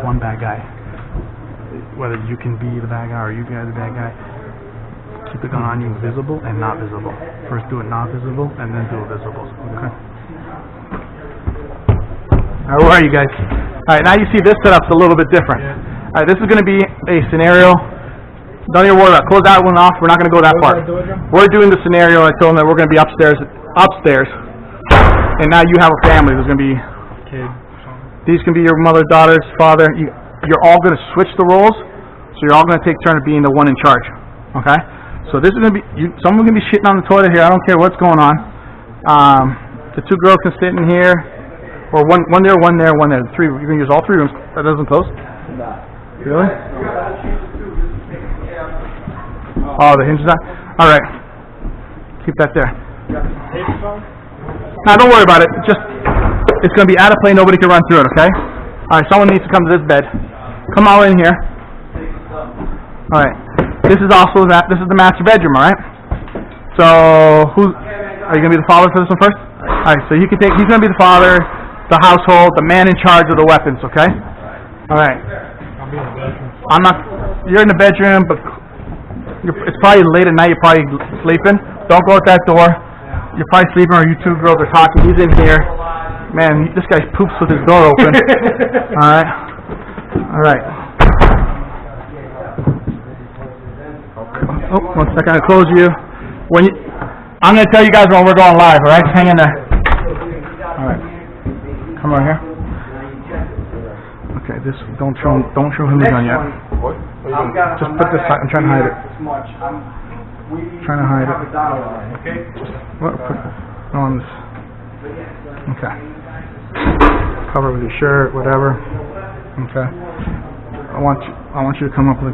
one bad guy. Whether you can be the bad guy or you guys the bad guy, keep the gun on you visible and not visible. First do it not visible and then do it visible. Okay. Alright, where are you guys? Alright, now you see this setup's a little bit different. Alright, this is going to be a scenario. Don't even worry about it. Close that one off. We're not going to go that far. We're doing the scenario. I told them that we're going to be upstairs. And now you have a family. There's going to be kids. These can be your mother, daughters, father. You're all going to switch the roles. So you're all going to take turn of being the one in charge. Okay? So this is going to be, someone's going to be shitting on the toilet here. I don't care what's going on. The two girls can sit in here. Or one there, one there, one there. Three. You can use all three rooms. That doesn't close? Really? Oh, the hinge is on? Alright. Keep that there. Now, don't worry about it. It's going to be out of play. Nobody can run through it, okay? Alright, someone needs to come to this bed. Come all in here. Alright. This is the master bedroom, alright? So, are you going to be the father for this one first? Alright, so he's going to be the father, the household, the man in charge of the weapons, okay? Alright. You're in the bedroom, but it's probably late at night, you're probably sleeping. Don't go out that door. You're probably sleeping or you two girls are talking. He's in here. Man, this guy poops with his door open. Alright. Alright. Oh, 1 second, I'll close you. I'm going to tell you guys when we're going live, alright? Hang in there. Alright. Come on here. Okay, don't show him the gun yet. Just put this side. I'm trying to hide it. Trying to hide it. Okay. Put on this. Okay. Cover with your shirt, whatever. Okay. I want you to come up with.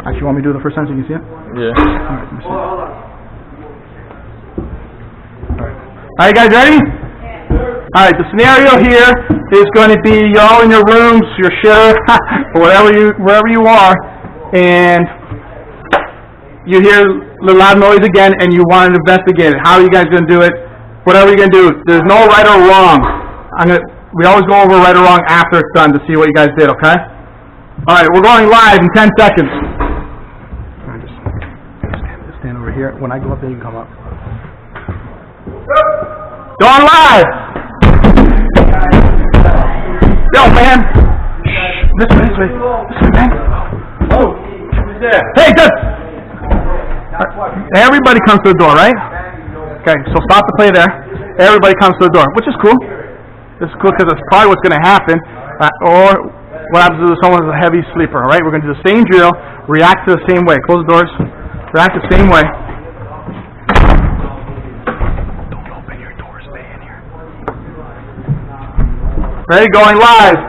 Actually, you want me to do the first time so you can see it? Yeah. All right. Let me see. All right, guys, ready? All right. The scenario here is going to be you're all in your rooms, your shirt, or wherever you are, and you hear the loud noise again, and you want to investigate it. How are you guys going to do it? Whatever you're going to do. There's no right or wrong. We always go over right or wrong after it's done to see what you guys did, okay? All right, we're going live in 10 seconds. Just stand over here. When I go up there, you can come up. Going live! Yo, man! This way, man. Oh, who's there? Hey, good! Everybody comes to the door, right? Okay, so stop the play there. Everybody comes to the door, which is cool. This is cool because it's probably what's going to happen. Or what happens if someone's a heavy sleeper, all right? We're going to do the same drill, react to the same way. Close the doors, react the same way. Don't open your doors, stay in here. Ready? Going live.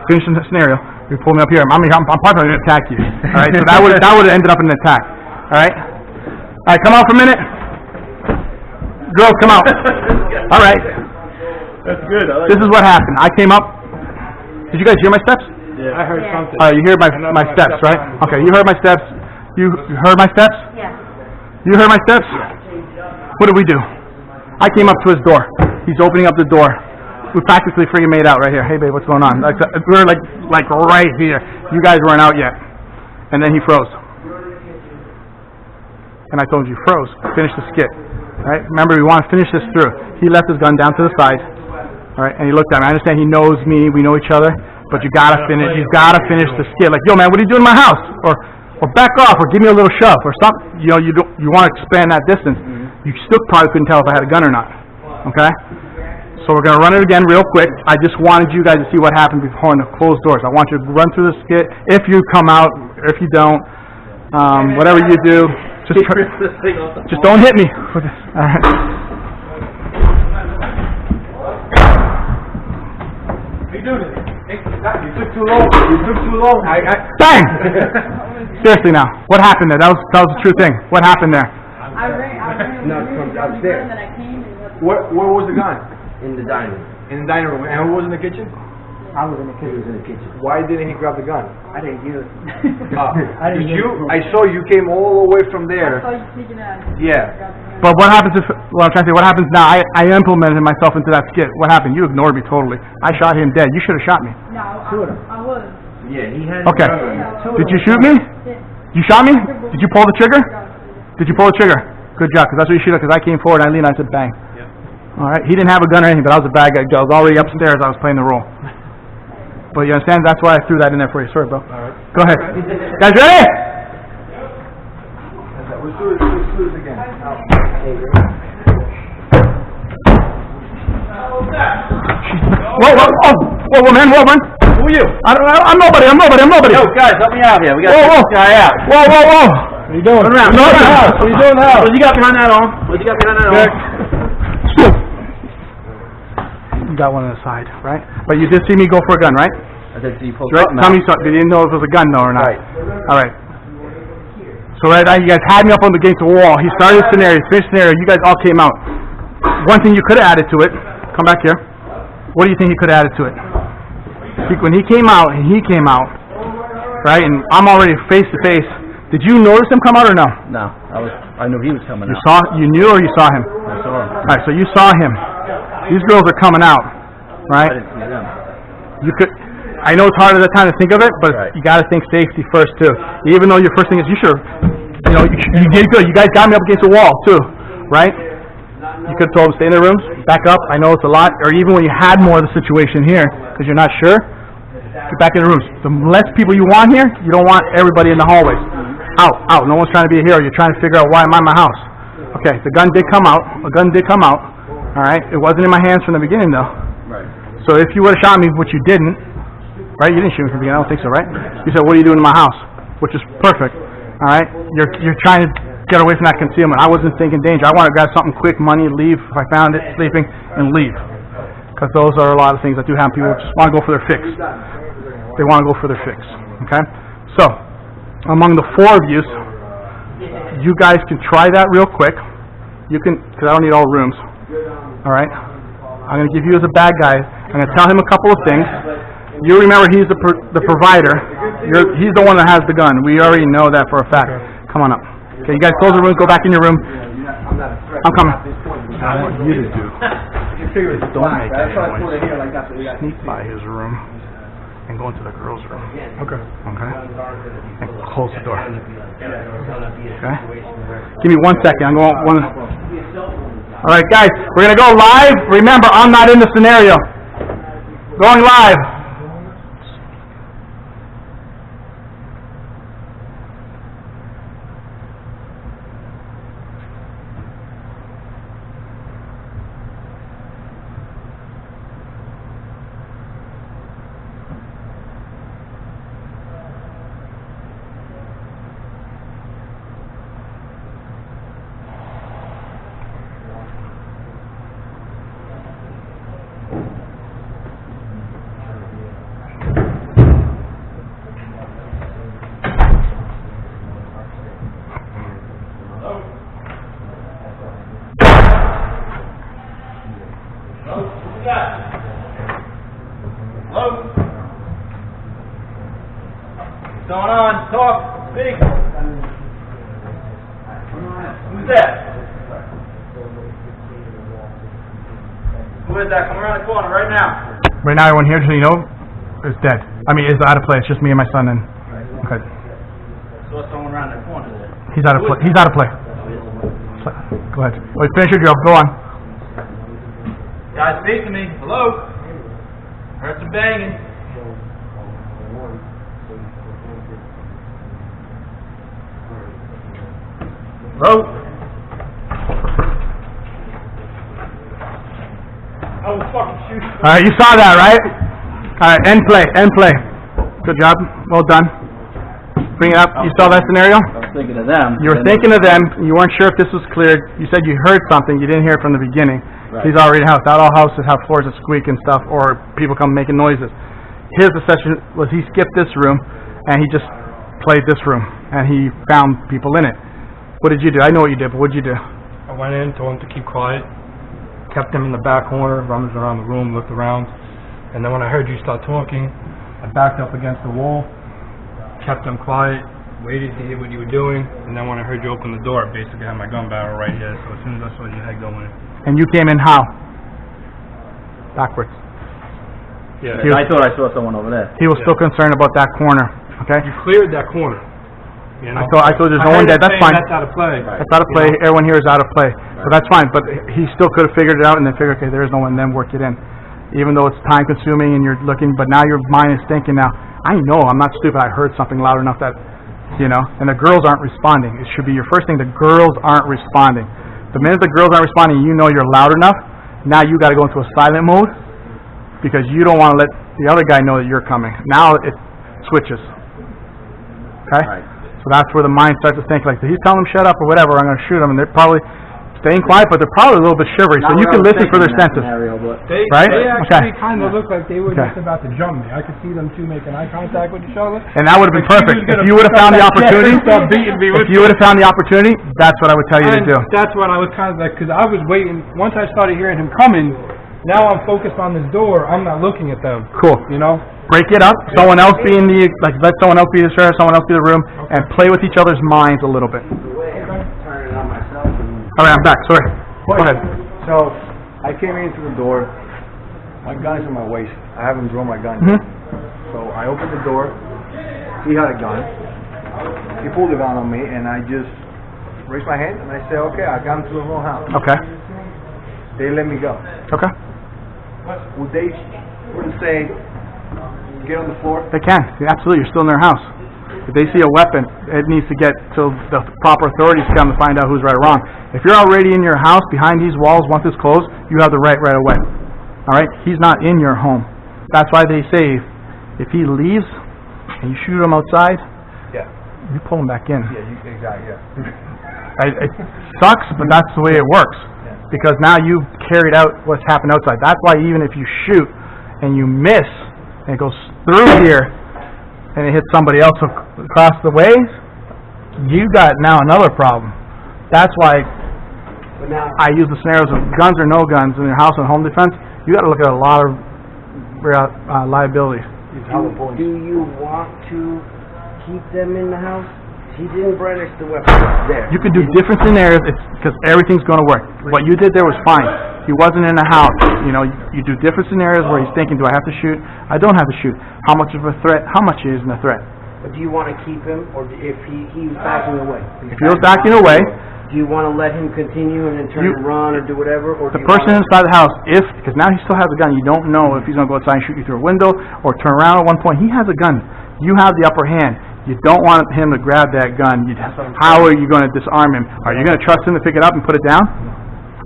Finish the scenario. You pull me up here. I'm probably going to attack you. All right. So that would have ended up in an attack. All right. All right. Come out for a minute. Girls, come out. All right. That's good. I like this is what happened. I came up. Did you guys hear my steps? Yeah. I heard something. All right. You heard my steps, right? Okay. You heard my steps. You heard my steps? Yeah. You heard my steps? What did we do? I came up to his door. He's opening up the door. We practically freaking made out right here. Hey, babe, what's going on? Like, we were like right here. You guys weren't out yet. And then he froze. And I told you, froze. Finish the skit. All right? Remember, we want to finish this through. He left his gun down to the side. All right? And he looked at me. I understand he knows me. We know each other. But you gotta finish. You've gotta finish the skit. Like, yo, man, what are you doing in my house? Or back off. Or give me a little shove. Or something. You know, you want to expand that distance. You still probably couldn't tell if I had a gun or not. Okay? So we're going to run it again real quick. I just wanted you guys to see what happened behind the closed doors. I want you to run through the skit. If you come out, or if you don't, whatever you do, just don't hit me. All right. You doing it? You took too long. You took too long. Bang! Seriously now, what happened there? That was the true thing. What happened there? I ran from upstairs. and I came and Where was the gun? In the dining room. In the dining room. And who was in the kitchen? I was in the kitchen. He was in the kitchen. Why didn't he grab the gun? I didn't use it. Did you? I saw you came all the way from there. I saw you sneaking out. Yeah. But what happens if, well, I'm trying to say, what happens now? I implemented myself into that skit. What happened? You ignored me totally. I shot him dead. You should have shot me. No, I was. Yeah, he had. Okay. Did you shoot me? You shot me? Did you pull the trigger? Did you pull the trigger? Good job, because that's what you should have, because I came forward, I leaned, I said bang. All right, he didn't have a gun or anything, but I was a bad guy. I was already upstairs, I was playing the role. But you understand? That's why I threw that in there for you. Sorry, bro. All right. Go ahead. Guys ready? Let's do it again. Whoa, man, Who are you? I'm nobody. Yo, guys, help me out here. We got this guy out. Whoa. What are you doing? Turn around. What are you doing now? What you got behind that arm? You got one on the side, right? But you did see me go for a gun, right? I did see you pull Right? Tell me something. You didn't know if it was a gun, though, or not? Right. All right. So right now, you guys had me up on against the wall. He started the scenario, finished the scenario. You guys all came out. One thing you could have added to it. Come back here. What do you think he could have added to it? When he came out, right? And I'm already face to face. Did you notice him come out or no? No, I knew he was coming You out. you knew or you saw him? I saw him. All right, so you saw him. These girls are coming out, right? I didn't see them. You could. I know it's hard at the time to think of it, but Right. you got to think safety first too. Even though your first thing is you should, you did good. You guys got me up against the wall too, right? You could have told them stay in their rooms, back up. I know it's a lot, or even when you had more of the situation here, because you're not sure, get back in the rooms. The less people you want here, you don't want everybody in the hallways. Out. No one's trying to be a hero. You're trying to figure out why I'm in my house. Okay, the gun did come out. All right, it wasn't in my hands from the beginning though. Right. So if you would have shot me, which you didn't, right? You didn't shoot me from the beginning. I don't think so, right? You said, "What are you doing in my house?" Which is perfect. All right, you're trying to get away from that concealment. I wasn't thinking danger. I want to grab something quick, money, leave if I found it, sleeping, and leave. Because those are a lot of things that do happen. People just want to go for their fix. They want to go for their fix. Okay. So among the four of you guys can try that real quick. You can, because I don't need all rooms. All right. I'm going to give you as a bad guy. I'm going to tell him a couple of things. You remember he's the provider. He's the one that has the gun. We already know that for a fact. Come on up. Okay, you guys close the room. Go back in your room. I'm coming. I want you to do. Don't make any noise. Sneak by his room and go into the girls' room. Okay. And close the door. Okay. Give me 1 second. I'm going one. All right, guys. We're gonna go live. Remember, I'm not in the scenario. Going live. Hello? What's going on? Talk. Speak. Who's that? Who is that? Come around the corner right now. Right now, everyone here, just so you know, is dead. I mean, is out of play. It's just me and my son. And okay. So what's going around the corner there? He's out of play. He's out of play. Go ahead. Wait, finish your job. Go on. Guys, speak to me. Hello? Heard some banging. Hello? I will fucking shoot you. All right, you saw that, right? All right, end play. Good job. Well done. Bring it up. You saw that scenario? I was thinking of them. You were thinking of them. You weren't sure if this was cleared. You said you heard something. You didn't hear it from the beginning. Right. He's already in the house. Not all houses have floors that squeak and stuff, or people come making noises. His assessment was he skipped this room, and he just played this room, and he found people in it. What did you do? I know what you did, but what did you do? I went in, told him to keep quiet, kept him in the back corner, rummaged around the room, looked around, and then when I heard you start talking, I backed up against the wall, kept them quiet, waited to hear what you were doing, and then when I heard you open the door, I basically had my gun barrel right here, so as soon as I saw your head go in. And you came in how? Backwards. Yeah. He was- I thought I saw someone over there. He was still concerned about that corner, okay? You cleared that corner. You know? I told there's no one dead, that's fine. That's out of play. That's out of play, everyone here is out of play. So that's fine, but he still could have figured it out and then figured, okay, there is no one, then work it in. Even though it's time consuming and you're looking, but now your mind is thinking now, I know, I'm not stupid, I heard something loud enough that, you know, and the girls aren't responding. It should be your first thing, the girls aren't responding. The minute the girls aren't responding, you know you're loud enough, now you gotta go into a silent mode, because you don't wanna let the other guy know that you're coming. Now it switches. Okay? Right. So that's where the mind starts to think, like, he's telling them shut up or whatever, I'm going to shoot them, and they're probably staying quiet, but they're probably a little bit shivery, so you can listen for their senses. They Right? actually Okay. kind of looked like they were Okay. just about to jump me. I could see them two making eye contact with each other. And that would have been Like, she perfect. was gonna If you would have found the pick up that opportunity, gas and start beating me with if you would have found the opportunity, that's what I would tell you to And do. that's what I was kind of like, because I was waiting. Once I started hearing him coming, now I'm focused on this door. I'm not looking at them. Cool. You know? Break it up, someone else be in the, like, let someone else be the sheriff, someone else be the room, and play with each other's minds a little bit. Alright, I'm back, sorry. Go ahead. So, I came in through the door, my gun's in my waist, I haven't drawn my gun Mhm. yet. So I opened the door, he had a gun, he pulled the gun on me, and I just raised my hand, and I said, okay, I got into the wrong house. Okay, They let me go. okay. Would they say, get on the floor? They can, absolutely, you're still in their house. If they see a weapon, it needs to get to the proper authorities to come to find out who's right or wrong. If you're already in your house, behind these walls, once it's closed, you have the right away. Alright? He's not in your home. That's why they say, if he leaves, and you shoot him outside, Yeah. you pull him back in. Yeah, exactly, yeah. It sucks, but that's the way it works. Because now you've carried out what's happened outside. That's why even if you shoot, and you miss, and it goes through here, and it hits somebody else across the way, you got now another problem. That's why I use the scenarios of guns or no guns in your house and home defense. You got to look at a lot of liabilities. Do you want to keep them in the house? He didn't brandish the weapon. It's there. You can do different scenarios because everything's going to work. What you did there was fine. He wasn't in the house. You know, you do different scenarios where he's thinking, do I have to shoot? I don't have to shoot. How much of a threat? How much isn't a threat? But do you want to keep him, or if he was backing away? If he was backing away, do you want to let him continue and then turn and run or do whatever? Or the do you person wanna, inside the house, because now he still has a gun, you don't know if he's going to go outside and shoot you through a window or turn around at one point. He has a gun. You have the upper hand. You don't want him to grab that gun. How are you going to disarm him? Are you going to trust him to pick it up and put it down?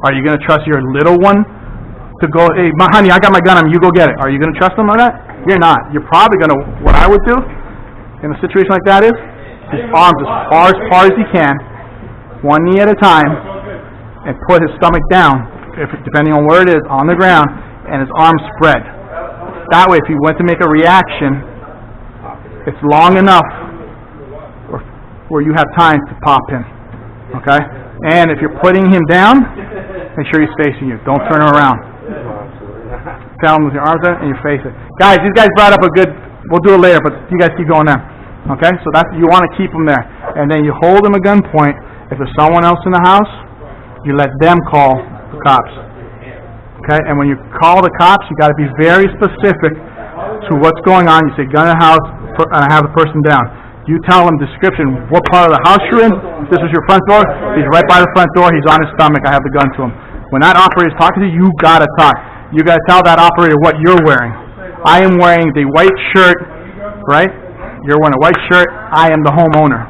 Are you going to trust your little one to go, hey, honey, I got my gun on me, you go get it. Are you going to trust him on that? You're not. You're probably going to, what I would do in a situation like that is, his arms as far as he can, one knee at a time, and put his stomach down, depending on where it is, on the ground, and his arms spread. That way, if he went to make a reaction, it's long enough where you have time to pop him. Okay? And if you're putting him down, make sure he's facing you. Don't turn him around. Tell him with your arms out and you face it. Guys, these guys brought up a good, we'll do it later, but you guys keep going now. Okay? So that's, you want to keep him there. And then you hold him at gunpoint. If there's someone else in the house, you let them call the cops. Okay? And when you call the cops, you got to be very specific to what's going on. You say, gun in the house, and I have the person down. You tell them description, what part of the house you're in. If this is your front door, he's right by the front door, he's on his stomach, I have the gun to him. When that operator's talking to you, you gotta talk. You gotta tell that operator what you're wearing. I am wearing the white shirt, right? You're wearing a white shirt, I am the homeowner.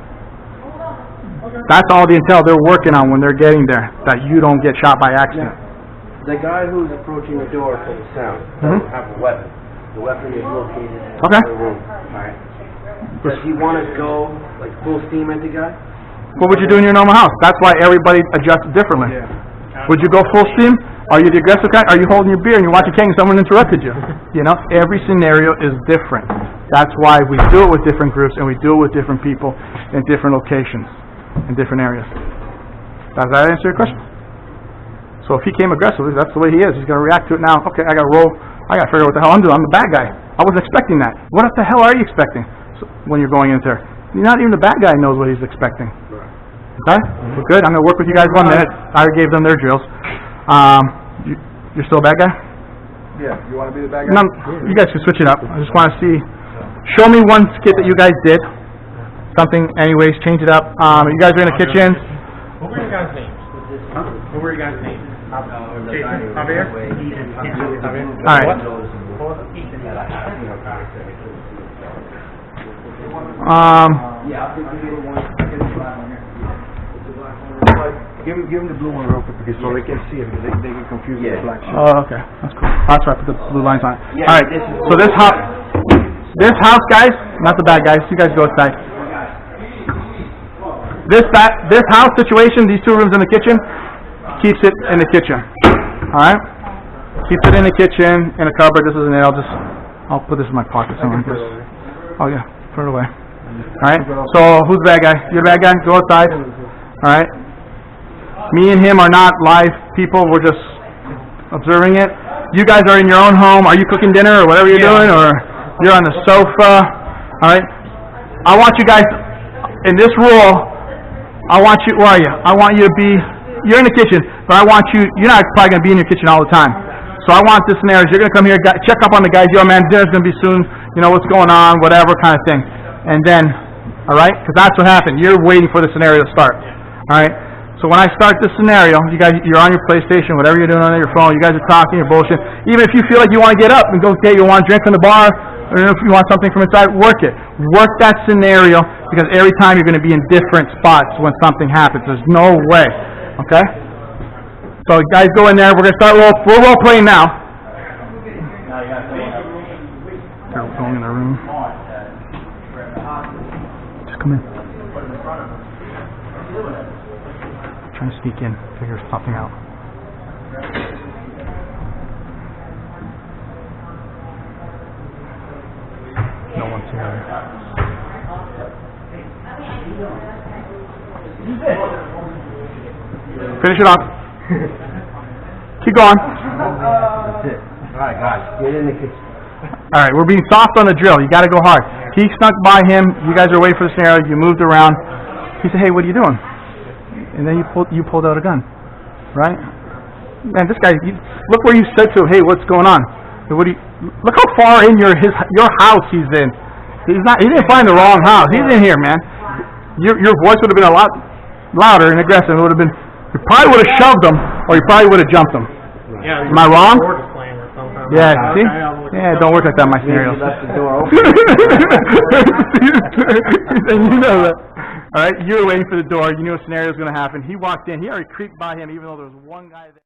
That's all the intel they're working on when they're getting there, that you don't get shot by accident. The guy who's approaching the door from the sound doesn't have a weapon. The weapon is located in Okay. the room. Alright. Does he want to go like full steam at the guy? What would you do in your normal house? That's why everybody adjusts differently. Would you go full steam? Are you the aggressive guy? Are you holding your beer and you're watching King and someone interrupted you? You know, every scenario is different. That's why we do it with different groups and we do it with different people in different locations, in different areas. Does that answer your question? So if he came aggressively, that's the way he is. He's going to react to it now. Okay, I got to roll I gotta figure out what the hell I'm doing. I'm the bad guy. I wasn't expecting that. What the hell are you expecting when you're going in there? Not even the bad guy knows what he's expecting. Okay? We're good. I'm gonna work with you guys 1 minute. I gave them their drills. You're still a bad guy? Yeah, you want to be the bad guy? No, you guys can switch it up. I just want to see. Show me one skit that you guys did. Something, anyways. Change it up. You guys are in the kitchen. What were your guys' names? What were your guys' names? Jason? Javier? All right. Give him the blue one real quick because so they can see it. They get confused with the black sheet. Oh, okay. That's cool. That's why I put the blue lines on it. All right. So this house, guys, not the bad guys. You guys go outside. This house situation, these 2 rooms in the kitchen, keeps it in the kitchen. All right. Keeps it in the kitchen, in a cupboard. This isn't it. I'll put this in my pocket somewhere. Oh yeah, put it away. All right. So who's the bad guy? You're the bad guy. Go outside. All right. Me and him are not live people. We're just observing it. You guys are in your own home. Are you cooking dinner or whatever you're doing, or you're on the sofa? All right. I want you guys in this rule. I want you. Where are you? I want you to be. You're in the kitchen, but I want you. You're not probably going to be in your kitchen all the time. So I want this scenario. You're going to come here, check up on the guys. Yo, man, dinner's going to be soon. You know what's going on, whatever kind of thing. And then, all right, because that's what happened. You're waiting for the scenario to start. All right. So when I start this scenario, you guys, you're on your PlayStation, whatever you're doing on your phone. You guys are talking, you're bullshit. Even if you feel like you want to get up and go get, you want a drink from the bar, or if you want something from inside, work it. Work that scenario because every time you're going to be in different spots when something happens. There's no way. Okay. So guys, go in there. We're going to start we're role playing now. They're going in the room. Just come in. Trying to sneak in, figure something out. No one's here. Finish it off. Keep going. That's it. Alright, guys, get in the kitchen. Alright, we're being soft on the drill. You gotta go hard. He snuck by him. You guys are waiting for the scenario. You moved around. He said, hey, what are you doing? And then you pulled out a gun, right? Man, this guy, look where you said to him, hey, what's going on? Look how far in your house he's in. He didn't find the wrong house. He's in here, man. Your voice would have been a lot louder and aggressive. It would have been, you probably would have shoved him, or you probably would have jumped him. Yeah, am I wrong? Yeah, see? Yeah, don't work like that in my scenarios. You left the door open. You know that. All right, you were waiting for the door. You knew a scenario was going to happen. He walked in. He already creeped by him, even though there was one guy there.